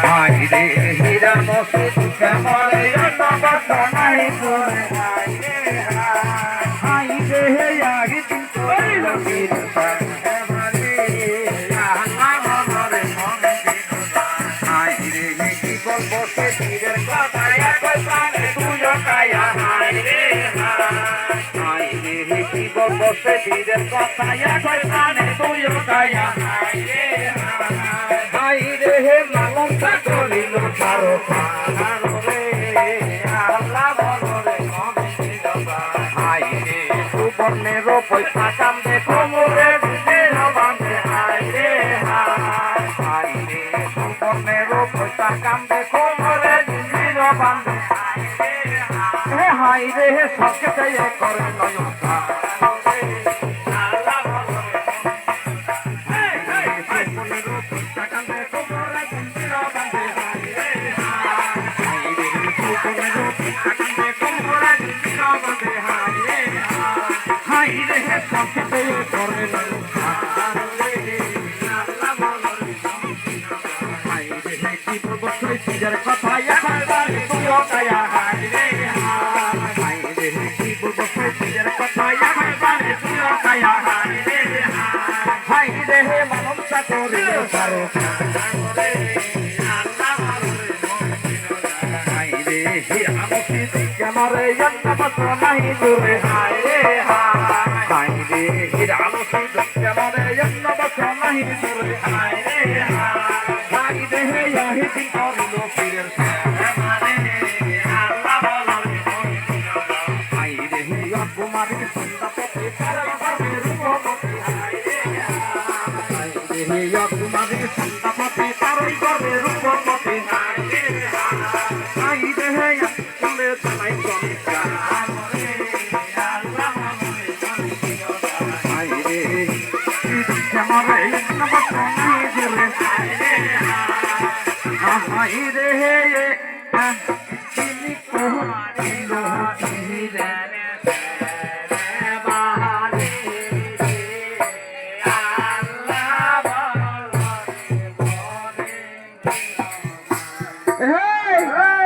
high রে হীরা মসজিদ শ্যামলে নবত নাই তোরে হাই রে একদিন করিল কীর্তন হাই রে কি বলবো সে তীরের কথা একই প্রাণে তুইও কায়া হাই রে হাই রে কি বলবো সে তীরের কথা একই প্রাণে তুইও কায়া হাই রে হাই রে হে মালংসা করিল তারো পাহাড় রে আল্লাহ বলো রে হাই রে সুবর্ণের পয়সা কান্দে কোমরে দিনের বাঁধে হাই রে হাই রে সুবর্ণের পয়সা কান্দে কোমরে দিনের বাঁধে হাই রে সবকে চাইয়ে করে নয়ন হাই রে সবকে করে হাই রে কি বলবো সিজার কথা একবার তুইও কায়া হাই রে হাই রে কি বলবো সিজার কথা একবার তুইও কায়া হাই রে হাই রে মানবতা করে পারো হাই রে আমসি জামারে জন্মত নাহি দূরে হাই রে হাই রে হীরা আমসি জামারে জন্মত নাহি দূরে হাই রে হাই রে ইয়াহি দিন করিল পীরের হাই রে কুমারী সন্তাপতি পারবে রূপপতি হাই রে কুমারী সন্তাপতি পারবে রূপপতি হাই রে হাই রে চলে তাই চমকা হাই রে শ্যামরে নবত নাই দিলে হাই রে